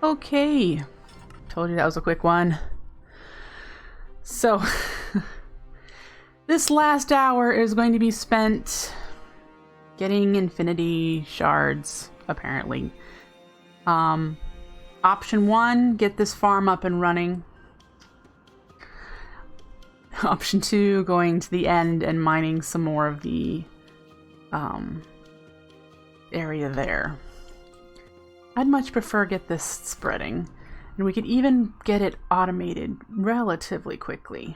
Okay, told you that was a quick one. So, this last hour is going to be spent getting infinity shards, apparently. Option 1, get this farm up and running. Option 2, going to the end and mining some more of the area there. I'd much prefer get this spreading, and we could even get it automated relatively quickly.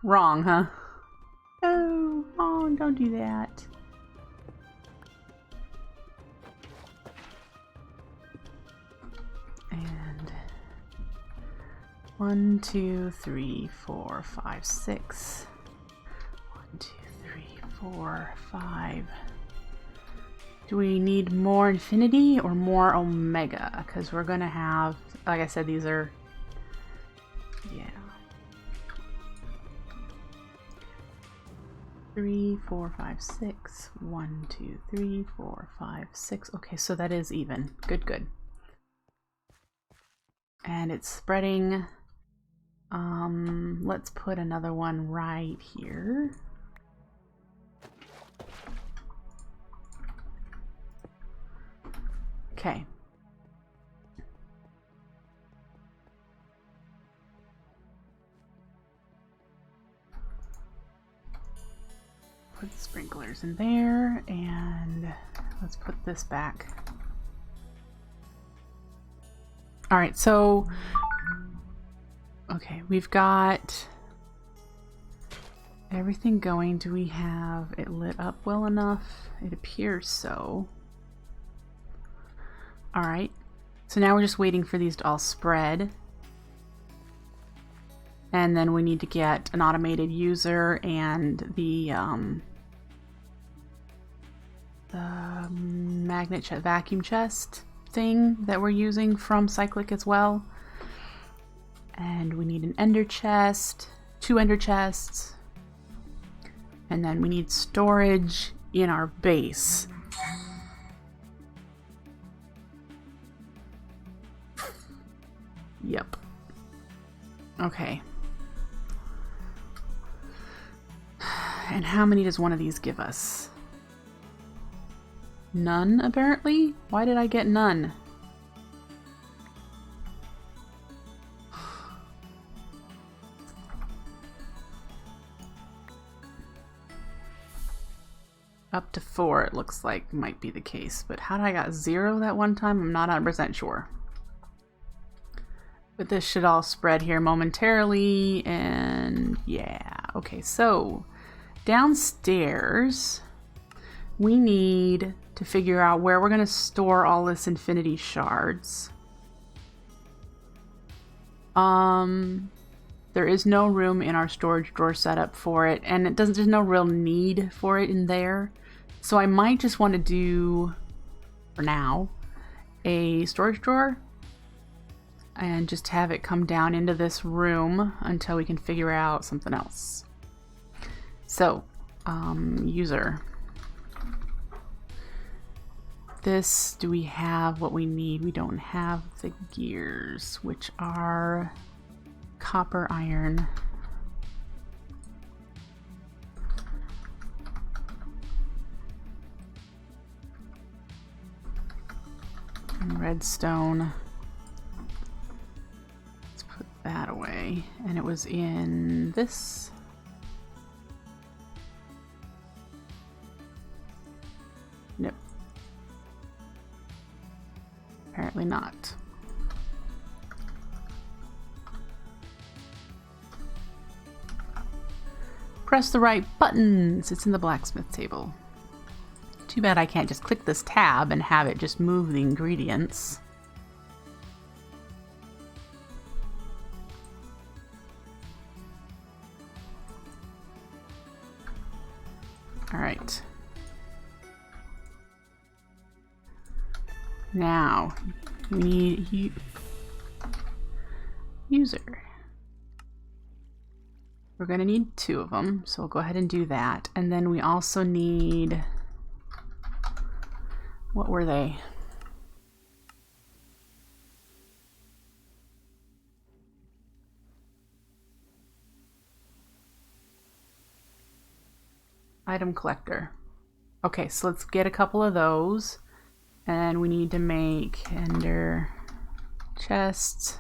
Wrong, huh? Oh, don't do that. And 1, 2, 3, 4, 5, 6. 1, 2, 3, 4, 5. Do we need more infinity or more omega? Because we're gonna have, like I said, these are, yeah. 3, 4, 5, 6. 1, 2, 3, 4, 5, 6. Okay, so that is even. Good, good. And it's spreading. Let's put another one right here. Okay. Put the sprinklers in there, and let's put this back. All right, so okay, we've got everything going. Do we have it lit up well enough? It appears so. All right, so now we're just waiting for these to all spread. And then we need to get an automated user and the magnet vacuum chest thing that we're using from Cyclic as well. And we need an ender chest, 2 ender chests, and then we need storage in our base. Yep. Okay. And how many does one of these give us? None, apparently? Why did I get none? Up to 4 it looks like might be the case, but how did I got 0 that one time? I'm not 100% sure. But this should all spread here momentarily, and yeah. Okay, so downstairs we need to figure out where we're going to store all this infinity shards. There is no room in our storage drawer setup for it, and there's no real need for it in there. So I might just want to do, for now, a storage drawer and just have it come down into this room until we can figure out something else. So, user. This, do we have what we need? We don't have the gears, which are copper, iron. And redstone. Let's put that away. And it was in this. Nope. Apparently not. Press the right buttons. It's in the blacksmith table. Too bad I can't just click this tab and have it just move the ingredients. All right. Now, we need user. We're going to need 2 of them, so we'll go ahead and do that. And then we also need, what were they? Item collector. Okay, so let's get a couple of those. And we need to make ender chests.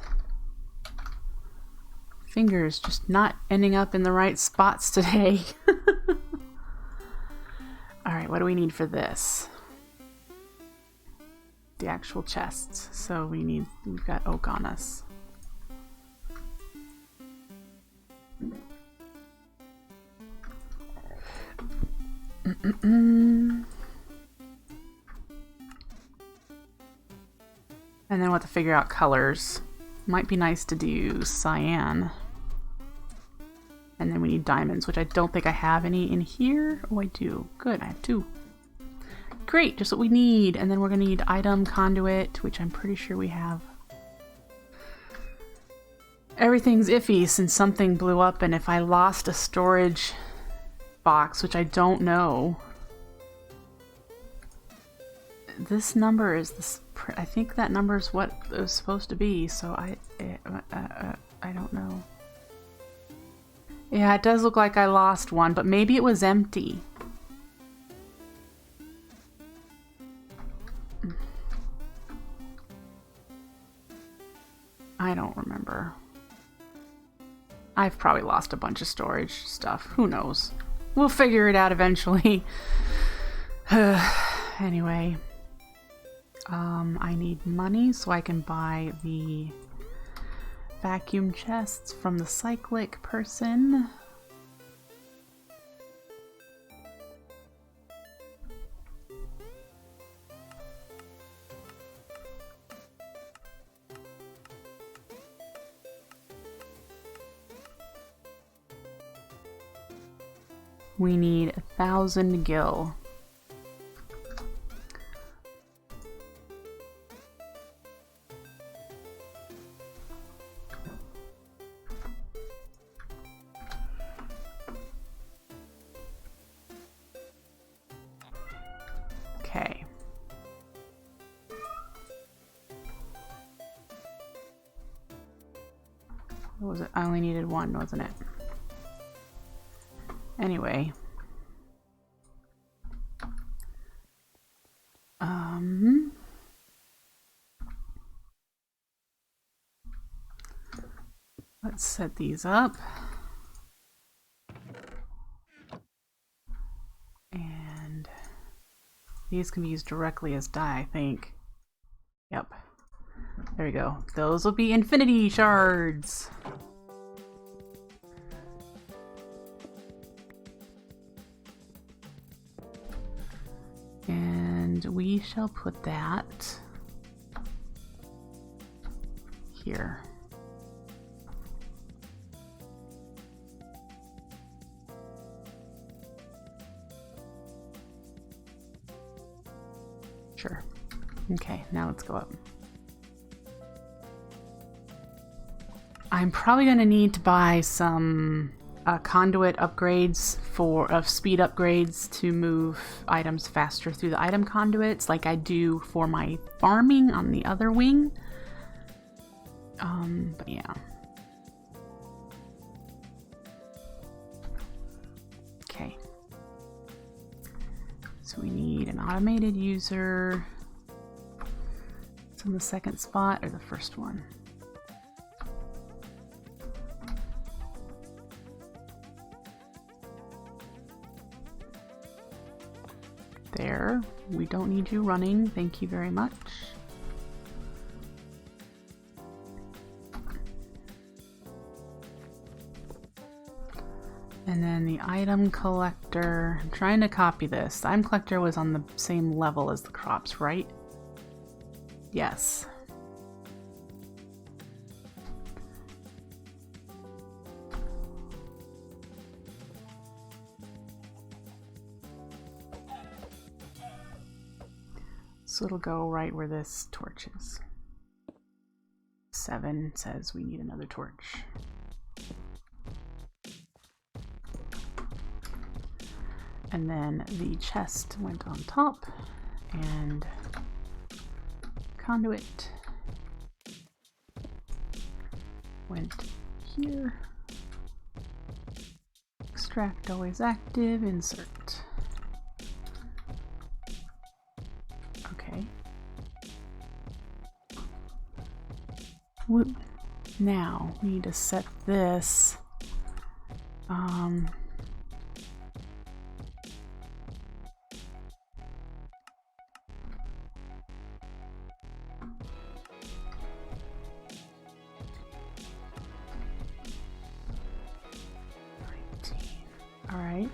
Fingers just not ending up in the right spots today. Alright, what do we need for this? The actual chests. So we've got oak on us. And then we'll have to figure out colors. Might be nice to do cyan. And then we need diamonds, which I don't think I have any in here. Oh, I do. Good, I have 2. Great, just what we need. And then we're going to need item conduit, which I'm pretty sure we have. Everything's iffy since something blew up, and if I lost a storage box, which I don't know. This number is this. I think that number is what it was supposed to be, so I don't know. Yeah, it does look like I lost one, but maybe it was empty. I don't remember. I've probably lost a bunch of storage stuff. Who knows? We'll figure it out eventually. Anyway. I need money so I can buy the vacuum chests from the cyclic person. We need 1,000 gil. Okay. What was it? I only needed 1, wasn't it? Anyway. Let's set these up. And these can be used directly as dye, I think. Yep. There we go. Those will be infinity shards. And we shall put that here. Sure. Okay, now let's go up. I'm probably going to need to buy some conduit upgrades of speed upgrades to move items faster through the item conduits like I do for my farming on the other wing. But yeah. Okay. So we need an automated user. It's on the second spot or the first one? There. We don't need you running. Thank you very much. And then the item collector. I'm trying to copy this. The item collector was on the same level as the crops, right? Yes. So it'll go right where this torch is. 7 says we need another torch. And then the chest went on top, and conduit went here. Extract always active, insert. Okay. Woo. Now we need to set this. All right,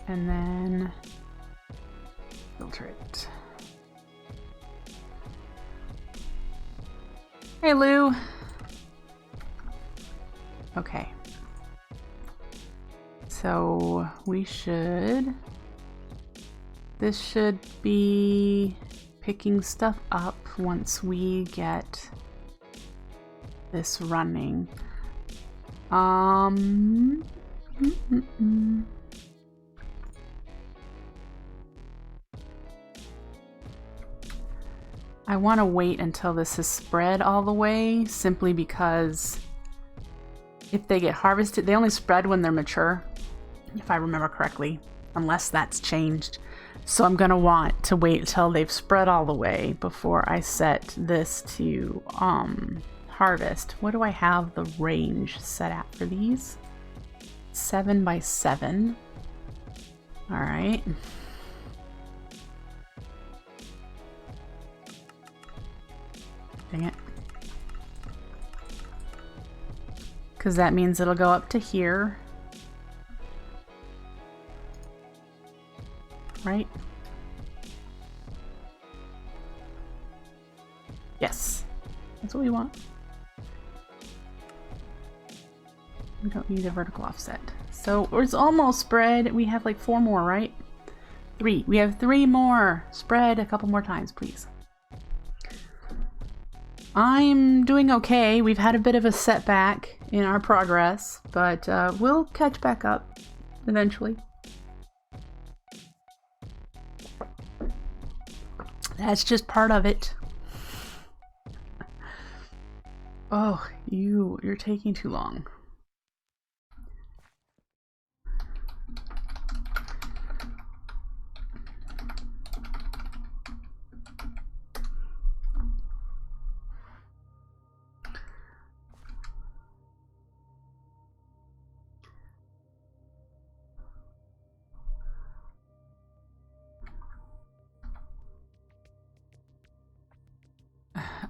and then filter it. Hey, Lou. Okay. So we should, this should be picking stuff up once we get this running. I want to wait until this is spread all the way, simply because if they get harvested, they only spread when they're mature, if I remember correctly, unless that's changed. So I'm going to want to wait till they've spread all the way before I set this to harvest. What do I have the range set at for these? 7 by 7. All right. Dang it. Because that means it'll go up to here. Right? Yes. That's what we want. We don't need a vertical offset. So it's almost spread. We have like 4 more, right? 3. We have 3 more. Spread a couple more times, please. I'm doing okay. We've had a bit of a setback in our progress, but we'll catch back up eventually. That's just part of it. Oh, you're taking too long.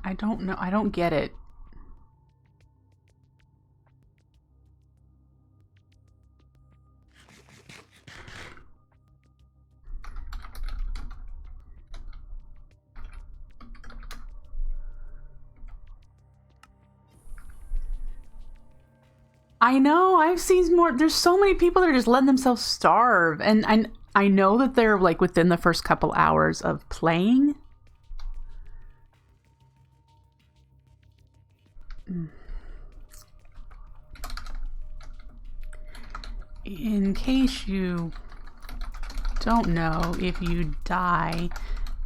I don't know. I don't get it. I know. I've seen more. There's so many people that are just letting themselves starve. And I know that they're like within the first couple hours of playing. In case you don't know, if you die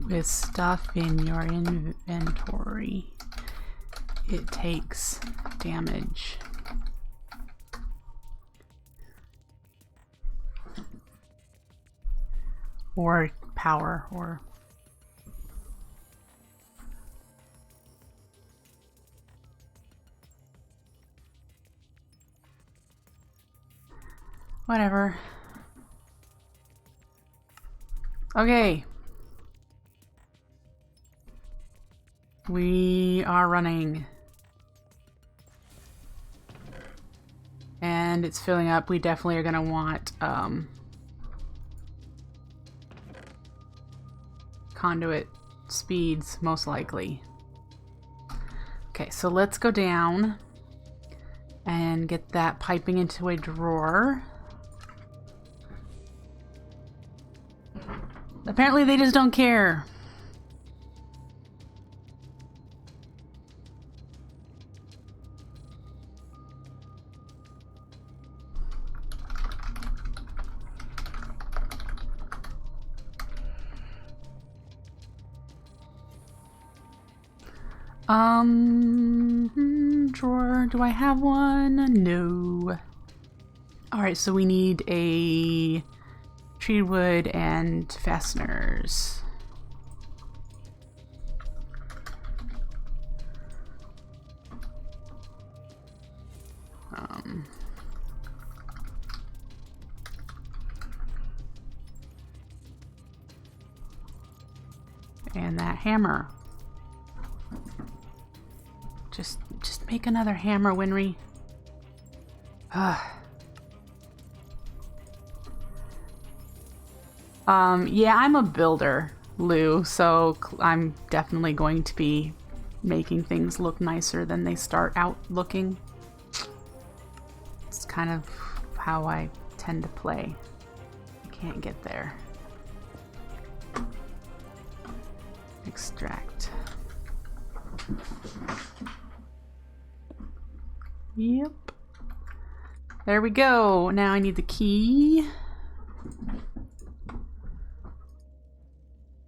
with stuff in your inventory, it takes damage. Or power, or... whatever. Okay. We are running. And it's filling up. We definitely are going to want conduit speeds, most likely. Okay, so let's go down and get that piping into a drawer. Apparently they just don't care. Drawer. Do I have one? No. Alright, so we need a treated wood and fasteners. And that hammer. Just make another hammer, WINRY. Yeah, I'm a builder, Lou, so I'm definitely going to be making things look nicer than they start out looking. It's kind of how I tend to play. I can't get there. Extract. Yep. There we go. Now I need the key.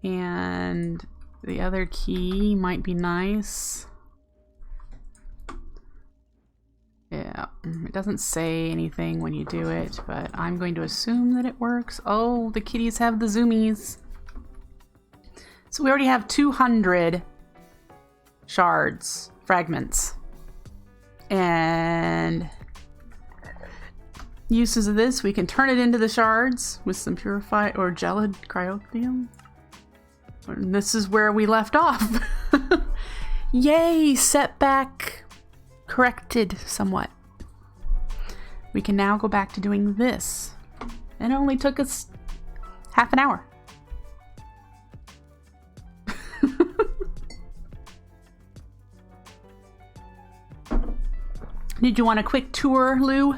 And the other key might be nice. Yeah, it doesn't say anything when you do it, but I'm going to assume that it works. Oh, the kitties have the zoomies. So we already have 200 shards, fragments. And uses of this, we can turn it into the shards with some purified or gelid cryothium. And this is where we left off. Yay, setback corrected somewhat. We can now go back to doing this. And it only took us half an hour. Did you want a quick tour, Lou?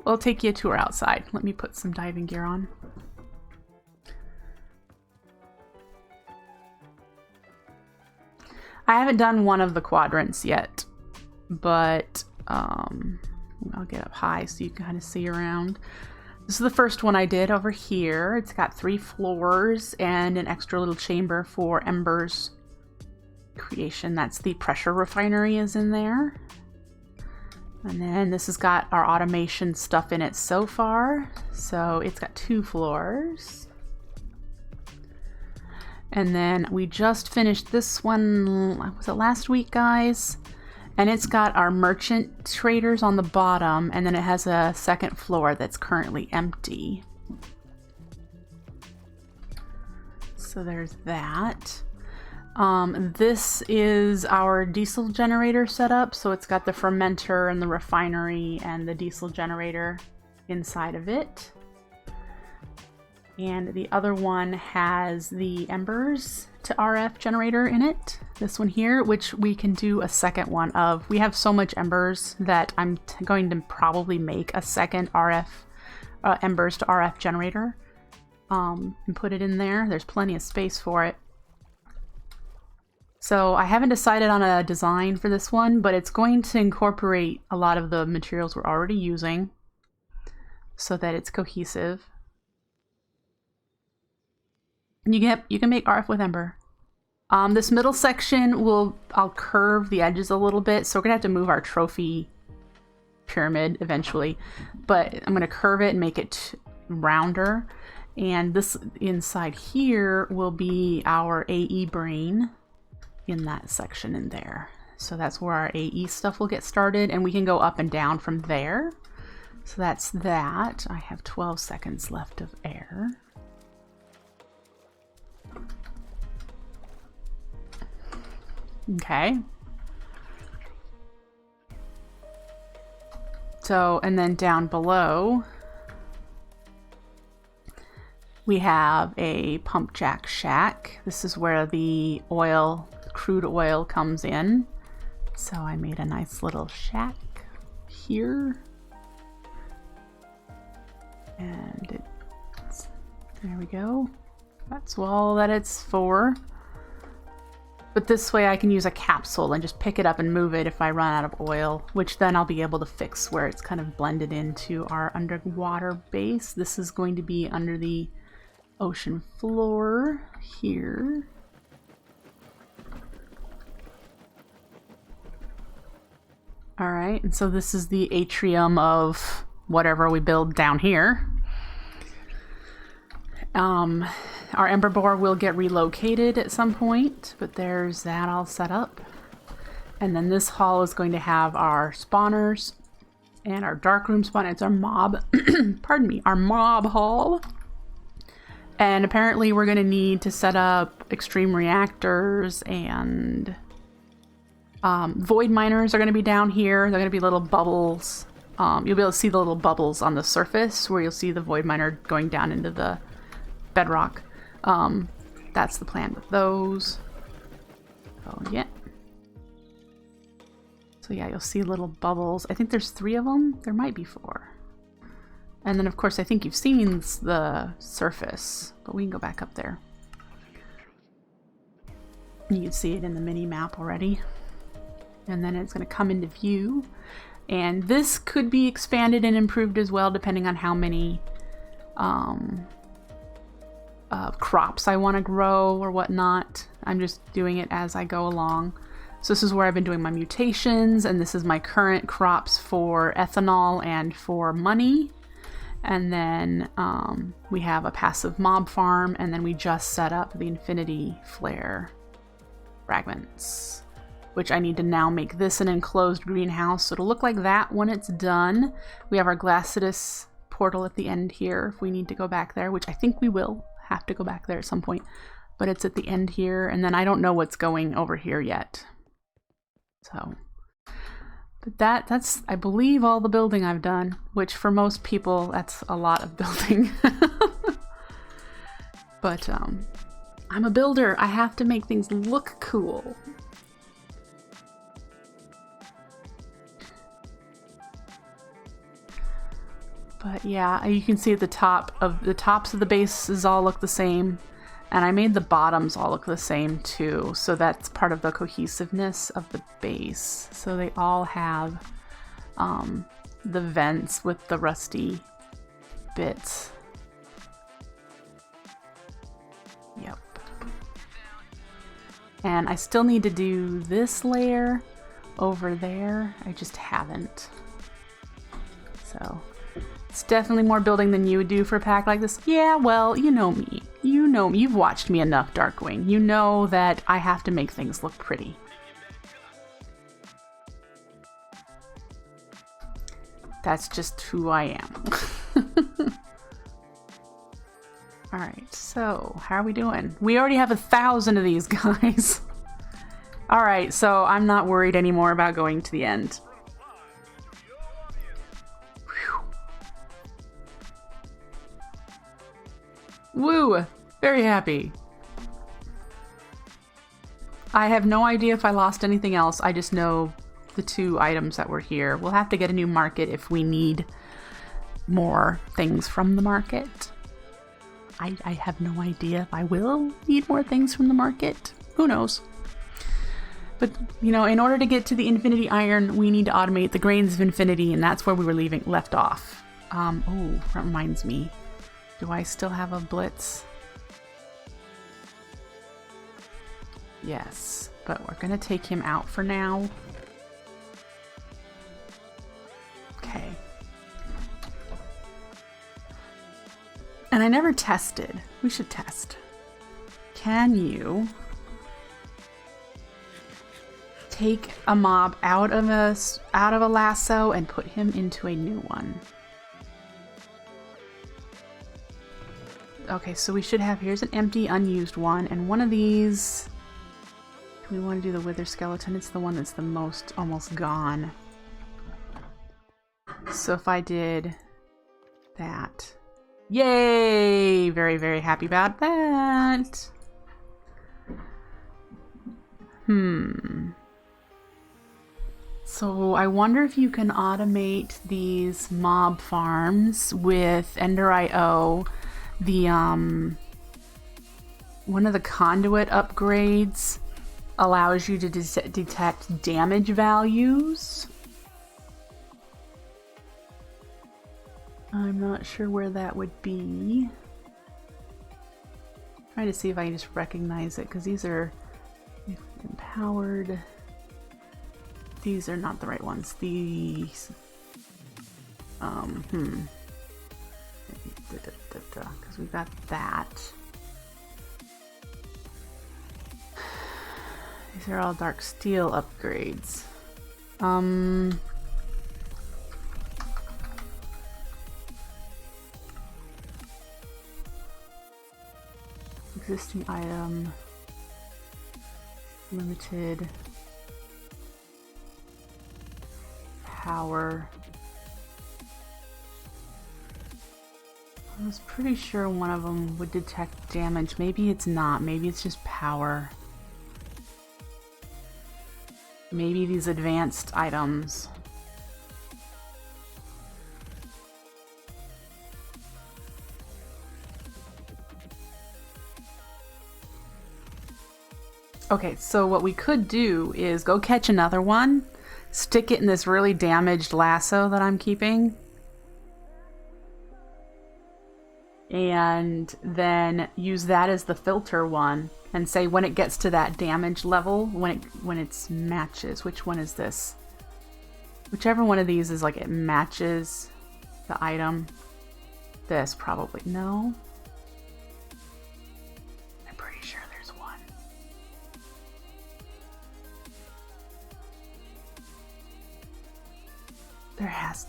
We'll take you a tour outside. Let me put some diving gear on. I haven't done one of the quadrants yet, but I'll get up high so you can kind of see around. This is the first one I did over here. It's got 3 floors and an extra little chamber for embers creation. That's the pressure refinery is in there. And then this has got our automation stuff in it so far. So it's got 2 floors. And then we just finished this one, was it last week, guys? And it's got our merchant traders on the bottom, and then it has a second floor that's currently empty. So there's that. This is our diesel generator setup. So it's got the fermenter and the refinery and the diesel generator inside of it. And the other one has the embers to RF generator in it. This one here, which we can do a second one of. We have so much embers that I'm going to probably make a second RF embers to RF generator and put it in there. There's plenty of space for it. So I haven't decided on a design for this one, but it's going to incorporate a lot of the materials we're already using so that it's cohesive. You can make RF with ember. This middle section I'll curve the edges a little bit, so we're gonna have to move our trophy pyramid eventually. But I'm gonna curve it and make it rounder. And this inside here will be our AE brain in that section in there. So that's where our AE stuff will get started, and we can go up and down from there. So that's that. I have 12 seconds left of air. Okay. So, and then down below, we have a pump jack shack. This is where the oil, crude oil comes in. So I made a nice little shack here. And there we go. That's all that it's for. But this way I can use a capsule and just pick it up and move it if I run out of oil, which then I'll be able to fix where it's kind of blended into our underwater base. This is going to be under the ocean floor here. All right, and so this is the atrium of whatever we build down here. Our ember boar will get relocated at some point, but there's that all set up. And then this hall is going to have our spawners and our darkroom spawn. It's our mob, pardon me, our mob hall. And apparently we're going to need to set up extreme reactors, and void miners are going to be down here. They're going to be little bubbles. You'll be able to see the little bubbles on the surface where you'll see the void miner going down into the bedrock. That's the plan with those. Oh, yeah. So yeah, you'll see little bubbles. I think there's 3 of them. There might be 4. And then, of course, I think you've seen the surface, but we can go back up there. You can see it in the mini map already. And then it's going to come into view. And this could be expanded and improved as well, depending on how many crops I want to grow or whatnot. I'm just doing it as I go along. So this is where I've been doing my mutations, and this is my current crops for ethanol and for money. And then we have a passive mob farm, and then we just set up the infinity flare fragments, which I need to now make this an enclosed greenhouse. So it'll look like that when it's done. We have our Glacidus portal at the end here if we need to go back there, which I think we will have to go back there at some point, but it's at the end here. And then I don't know what's going over here yet. So, but that's, I believe, all the building I've done, which for most people, that's a lot of building. But I'm a builder. I have to make things look cool. But yeah, you can see at the tops of the bases all look the same. And I made the bottoms all look the same too, so that's part of the cohesiveness of the base. So they all have the vents with the rusty bits. Yep. And I still need to do this layer over there. I just haven't. So it's definitely more building than you would do for a pack like this. Yeah, well, you know me. You know me. You've watched me enough, Darkwing. You know that I have to make things look pretty. That's just who I am. Alright, so how are we doing? We already have 1,000 of these guys. Alright, so I'm not worried anymore about going to the end. Woo! Very happy. I have no idea if I lost anything else. I just know the 2 items that were here. We'll have to get a new market if we need more things from the market. I have no idea if I will need more things from the market. Who knows? But, you know, in order to get to the infinity iron, we need to automate the grains of infinity, and that's where we were left off. Oh, that reminds me. Do I still have a blitz? Yes, but we're gonna take him out for now. Okay. And I never tested. We should test. Can you take a mob out of a lasso and put him into a new one? Okay, so we should have, here's an empty, unused one, and one of these, do we want to do the wither skeleton? It's the one that's the most almost gone. So if I did that, yay! Very, very happy about that. So I wonder if you can automate these mob farms with Ender.io. The one of the conduit upgrades allows you to detect damage values. I'm not sure where that would be. Trying to see if I can just recognize it, because these are empowered. These are not the right ones. These, because we got that. These are all dark steel upgrades. Existing item. Limited. Power. I was pretty sure one of them would detect damage. Maybe it's not. Maybe it's just power. Maybe these advanced items. Okay, so what we could do is go catch another one, stick it in this really damaged lasso that I'm keeping, and then use that as the filter one, and say when it gets to that damage level, when it's matches. Which one is this? Whichever one of these is like it matches the item. This probably. No. I'm pretty sure there's one.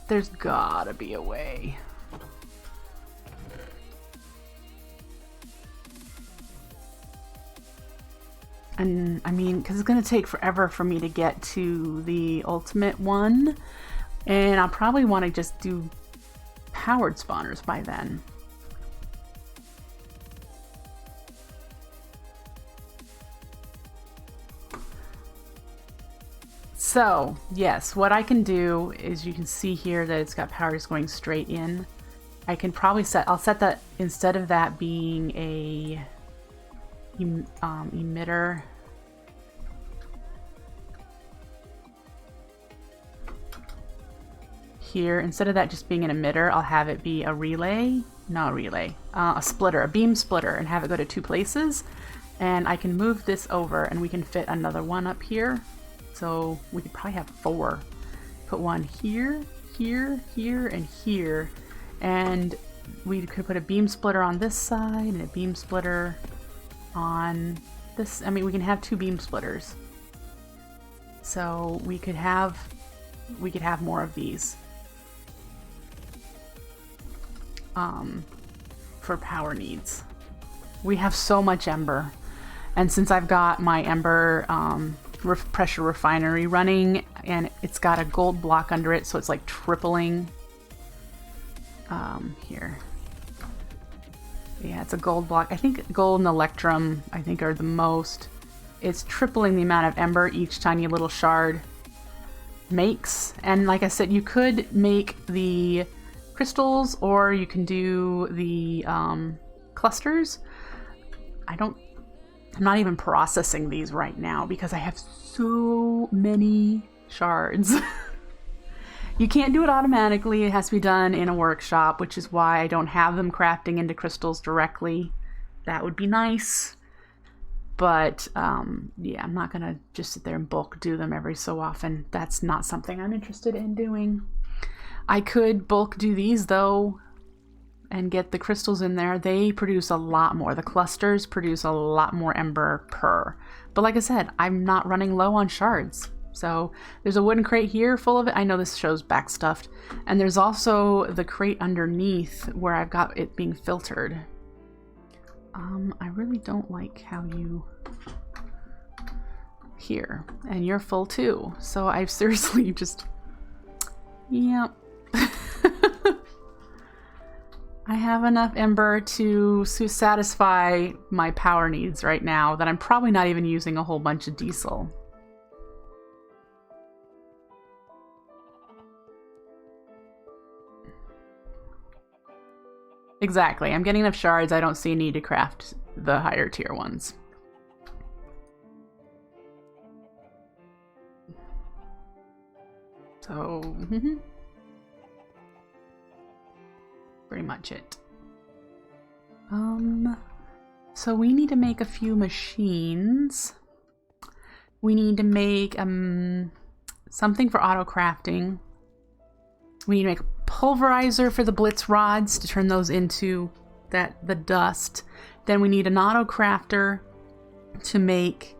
There's gotta be a way. And I mean, because it's going to take forever for me to get to the ultimate one. And I'll probably want to just do powered spawners by then. So, yes, what I can do is you can see here that it's got power just going straight in. I can probably I'll set that, instead of that being a emitter, here, instead of that just being an emitter, I'll have it be a relay, not a relay, a splitter, a beam splitter, and have it go to 2 places. And I can move this over and we can fit another one up here. So we could probably have 4. Put one here, here, here, and here. And we could put a beam splitter on this side and a beam splitter on this. I mean, we can have 2 beam splitters. So we could have more of these. For power needs. We have so much ember. And since I've got my ember pressure refinery running, and it's got a gold block under it, so it's like tripling. Here. Yeah, it's a gold block. I think gold and electrum, I think, are the most. It's tripling the amount of ember each tiny little shard makes. And like I said, you could make the crystals, or you can do the clusters. I'm not even processing these right now because I have so many shards. You can't do it automatically. It has to be done in a workshop, which is why I don't have them crafting into crystals directly. That would be nice. But yeah, I'm not gonna just sit there and bulk do them every so often. That's not something I'm interested in doing. I could bulk do these though and get the crystals in there. They produce a lot more. The clusters produce a lot more ember per. But like I said, I'm not running low on shards. So there's a wooden crate here full of it. I know this shows backstuffed. And there's also the crate underneath where I've got it being filtered. I really don't like how you... Here. And you're full too. So I've seriously just... Yep. I have enough ember to satisfy my power needs right now that I'm probably not even using a whole bunch of diesel. Exactly. I'm getting enough shards. I don't see a need to craft the higher tier ones. So, pretty much it. So we need to make a few machines. We need to make something for auto crafting. We need to make a pulverizer for the blitz rods to turn those into the dust. Then we need an auto crafter to make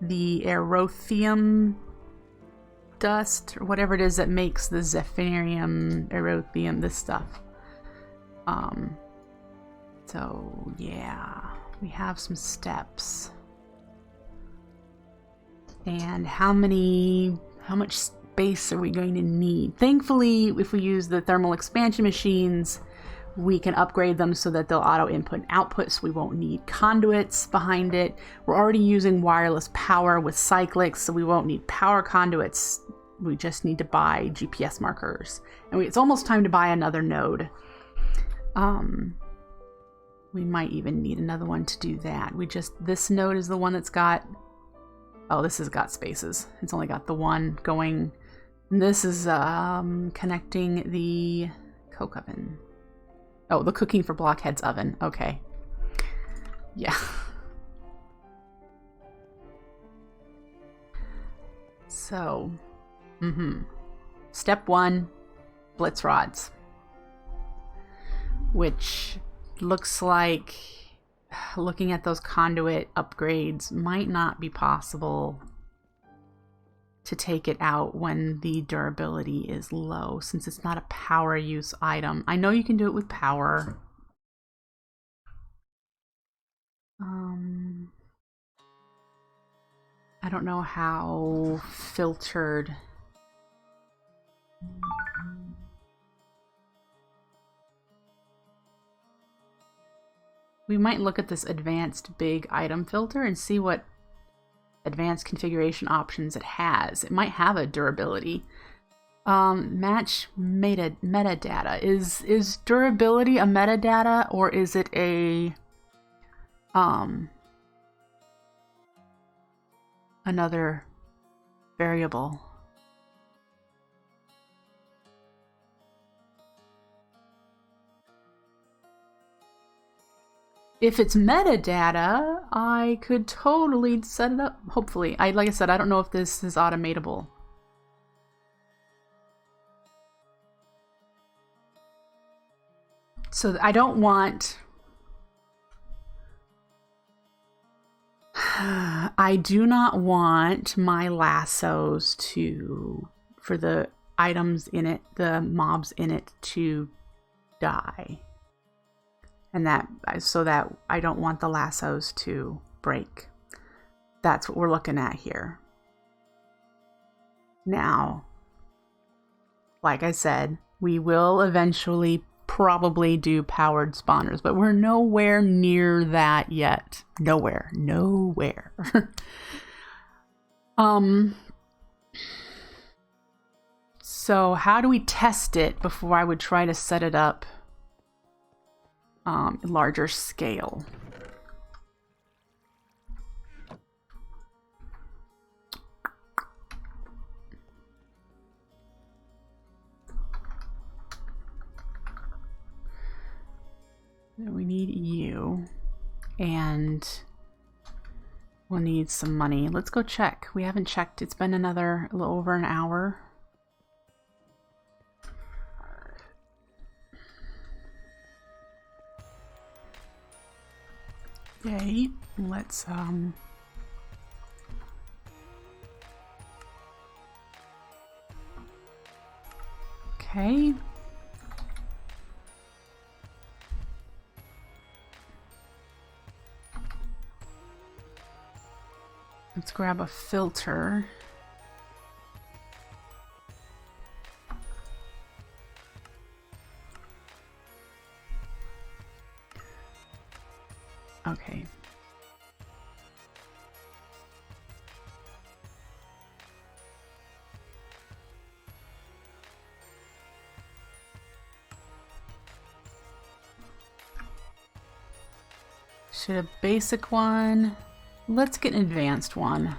the aerothium dust, or whatever it is that makes the zephanium, aerothium, this stuff. So yeah, we have some steps. And how much space are we going to need? Thankfully, if we use the thermal expansion machines, we can upgrade them so that they'll auto input and output, so we won't need conduits behind it. We're already using wireless power with cyclics, so we won't need power conduits. We just need to buy GPS markers. And it's almost time to buy another node. We might even need another one to do that. This node is the one that's got, oh, this has got spaces. It's only got the one going. And this is connecting the coke oven. Oh, the cooking for blockheads oven. Okay. Yeah. So, Step 1, blitz rods. Which looks like, looking at those conduit upgrades, might not be possible to take it out when the durability is low, since it's not a power use item. I know you can do it with power. I don't know how filtered. We might look at this advanced big item filter and see what advanced configuration options it has. It might have a durability. Match metadata. Is durability a metadata, or is it a another variable? If it's metadata, I could totally set it up. Hopefully. Like I said, I don't know if this is automatable. So I don't want... I do not want my lassos for the items in it, the mobs in it, to die. And so that I don't want the lassos to break. That's what we're looking at here. Now, like I said, we will eventually probably do powered spawners, but we're nowhere near that yet. Nowhere. So how do we test it before I would try to set it up larger scale? We need you, and we'll need some money. Let's go check. We haven't checked. It's been a little over an hour. Yay. Let's okay. Let's grab a filter. Okay. Should a basic one? Let's get an advanced one.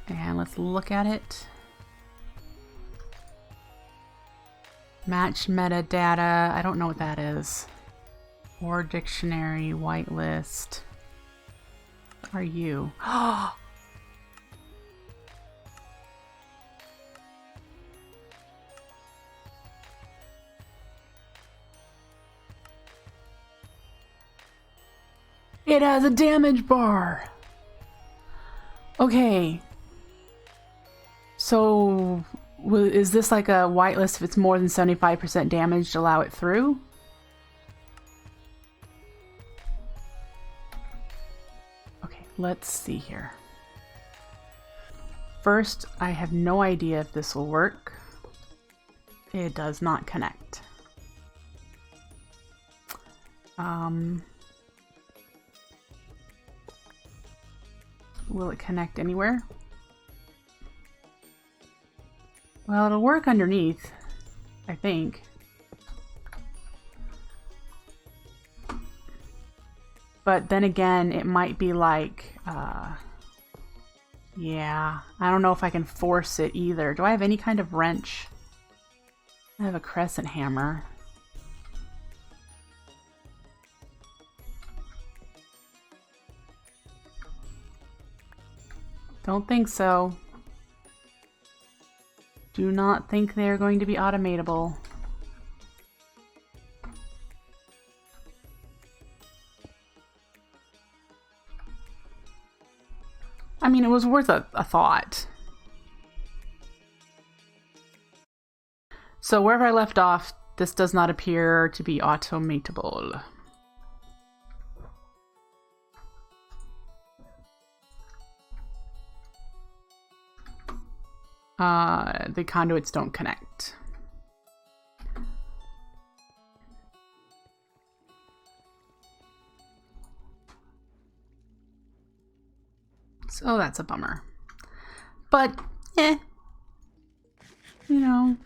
And let's look at it. Match metadata. I don't know what that is. Or dictionary, whitelist. What are you? It has a damage bar! Okay. So, is this like a whitelist if it's more than 75% damage to allow it through? Okay, let's see here. First, I have no idea if this will work. It does not connect. Will it connect anywhere? Well, it'll work underneath, I think. But then again, it might be like, yeah, I don't know if I can force it either. Do I have any kind of wrench? I have a crescent hammer. Don't think so. Do not think they are going to be automatable. I mean, it was worth a thought. So wherever I left off, this does not appear to be automatable. The conduits don't connect. So that's a bummer. But, you know.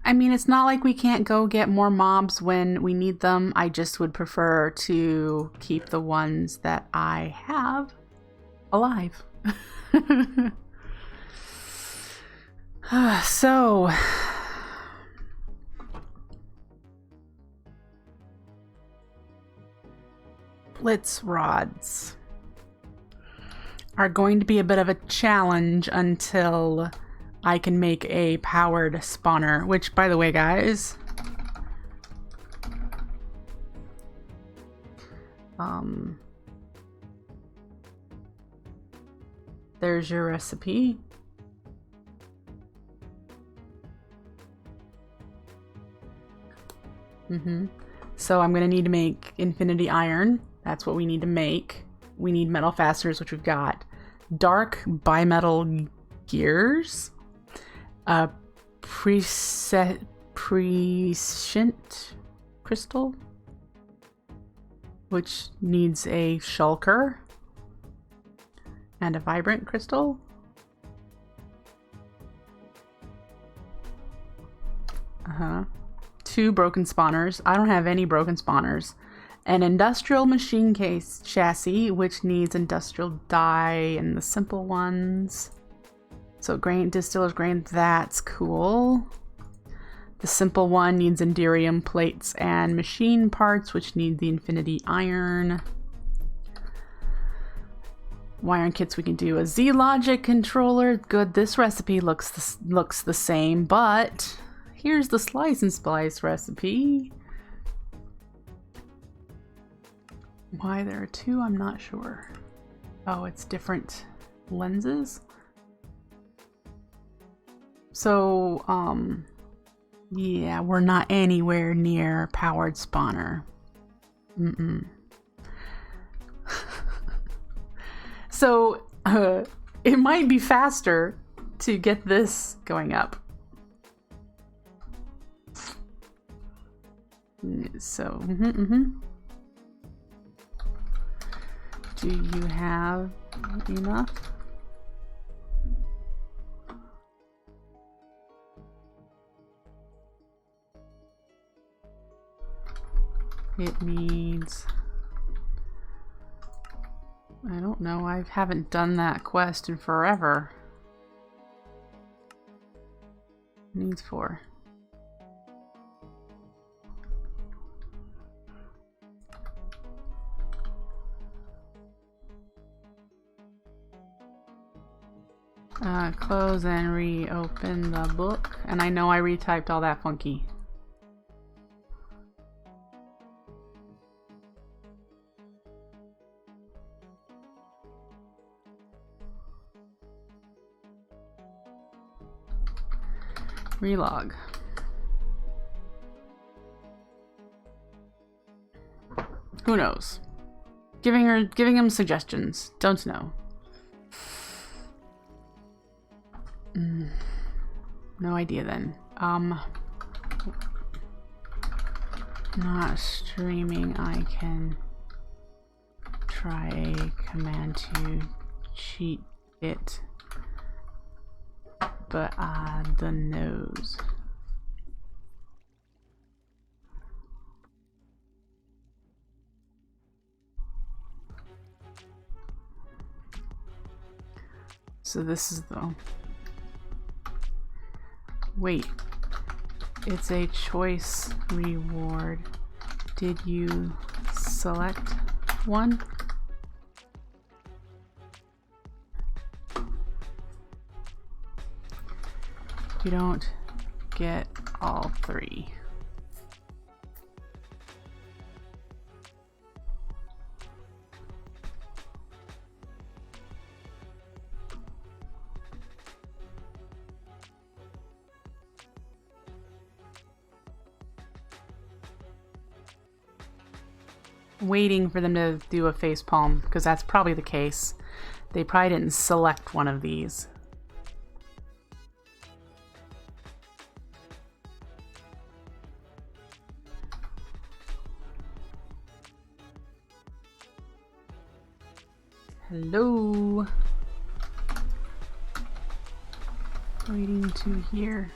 I mean, it's not like we can't go get more mobs when we need them. I just would prefer to keep the ones that I have alive. So, blitz rods are going to be a bit of a challenge until I can make a powered spawner, which, by the way, guys, there's your recipe. So I'm going to need to make infinity iron. That's what we need to make. We need metal fasteners, which we've got. Dark bimetal gears. Prescient crystal, which needs a shulker. And a vibrant crystal. Two broken spawners. I don't have any broken spawners. An industrial machine case chassis, which needs industrial dye and the simple ones. So grain, distiller's grain, that's cool. The simple one needs enderium plates and machine parts, which need the infinity iron. Wiring kits, we can do a Z-Logic controller. Good, this recipe looks the same, but here's the slice and splice recipe. Why there are two, I'm not sure. Oh, it's different lenses. So, yeah, we're not anywhere near powered spawner. So, it might be faster to get this going up. So, do you have enough? It needs, I don't know, I haven't done that quest in forever. It needs 4. Close and reopen the book. And I know I retyped all that funky. Relog. Who knows? Giving him suggestions. Don't know. No idea then. Not streaming. I can try a command to cheat it, but the nose. So this is the... Wait. It's a choice reward. Did you select one? You don't get all three. Waiting for them to do a face palm, because that's probably the case. They probably didn't select one of these. Hello. Waiting to hear.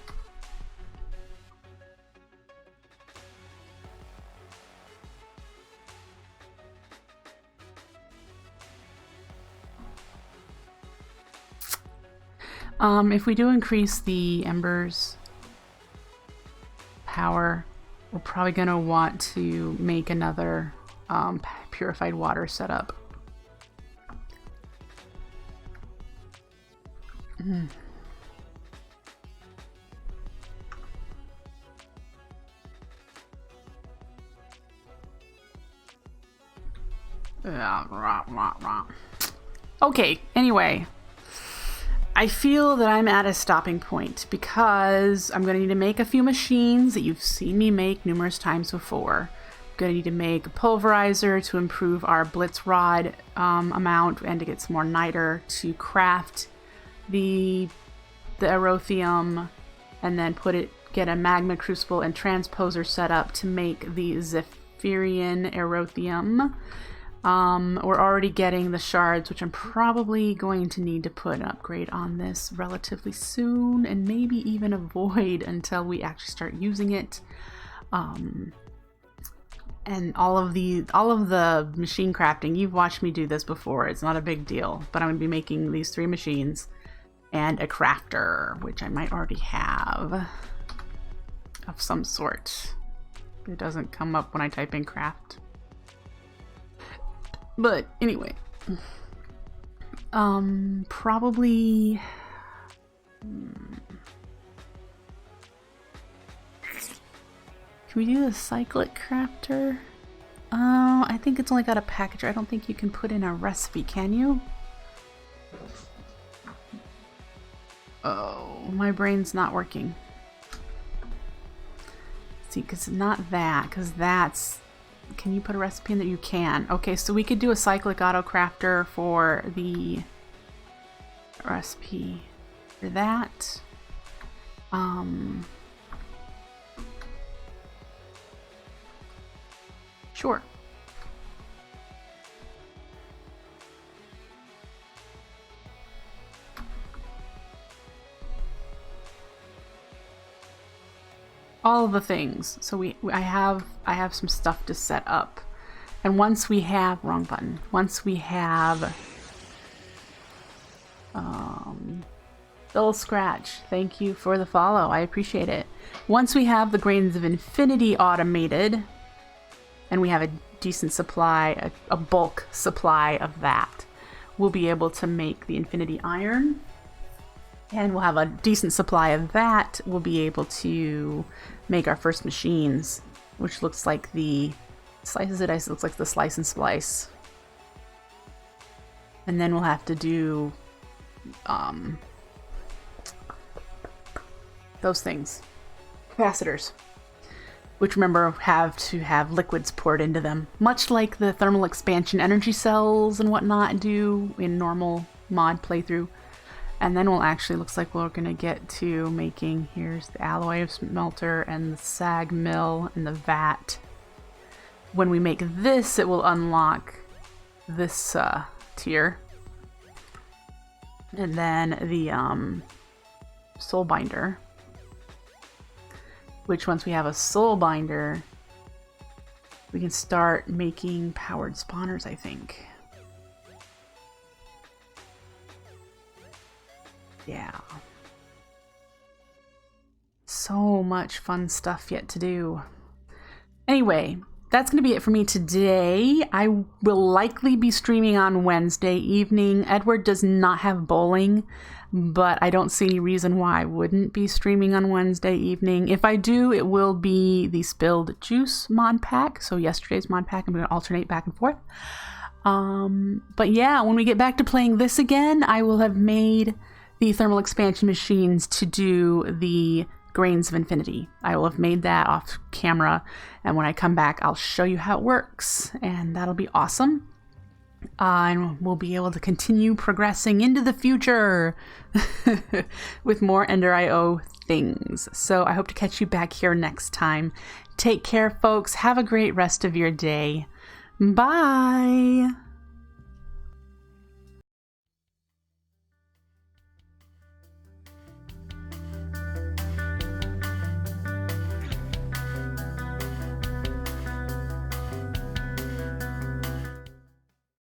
If we do increase the embers power, we're probably going to want to make another purified water setup. Okay, anyway. I feel that I'm at a stopping point because I'm going to need to make a few machines that you've seen me make numerous times before. I'm going to need to make a pulverizer to improve our blitz rod amount and to get some more niter to craft the erothium, and then get a magma crucible and transposer set up to make the Zephyrian erothium. We're already getting the shards, which I'm probably going to need to put an upgrade on this relatively soon, and maybe even avoid until we actually start using it. And all of the machine crafting, you've watched me do this before. It's not a big deal, but I'm going to be making these 3 machines and a crafter, which I might already have of some sort. It doesn't come up when I type in craft. But anyway, probably can we do a cyclic crafter? I think it's only got a packager. I don't think you can put in a recipe, can you? Oh, my brain's not working. See, because it's not that, because that's... Can you put a recipe in that? You can. Okay, so we could do a cyclic auto crafter for the recipe for that. Sure. All the things. So I have some stuff to set up, and once we have once we have Bill Scratch, thank you for the follow, I appreciate it. Once we have the Grains of Infinity automated and we have a decent supply, a bulk supply of that, we'll be able to make the Infinity Iron. And we'll have a decent supply of that. We'll be able to make our first machines, which looks like the slices it. Looks like the slice and splice. And then we'll have to do those things. Capacitors. Which, remember, have to have liquids poured into them. Much like the thermal expansion energy cells and whatnot do in normal mod playthrough. And then we'll actually, looks like we're going to get to making, here's the alloy smelter and the sag mill and the vat. When we make this, it will unlock this tier. And then the soul binder. Which once we have a soul binder, we can start making powered spawners, I think. Yeah. So much fun stuff yet to do. Anyway, that's going to be it for me today. I will likely be streaming on Wednesday evening. Edward does not have bowling, but I don't see any reason why I wouldn't be streaming on Wednesday evening. If I do, it will be the Spilled Juice mod pack. So yesterday's mod pack, I'm going to alternate back and forth. But yeah, when we get back to playing this again, I will have made the thermal expansion machines to do the Grains of Infinity. I will have made that off camera, and when I come back, I'll show you how it works, and that'll be awesome. And we'll be able to continue progressing into the future with more Ender.io things. So I hope to catch you back here next time. Take care, folks. Have a great rest of your day. Bye.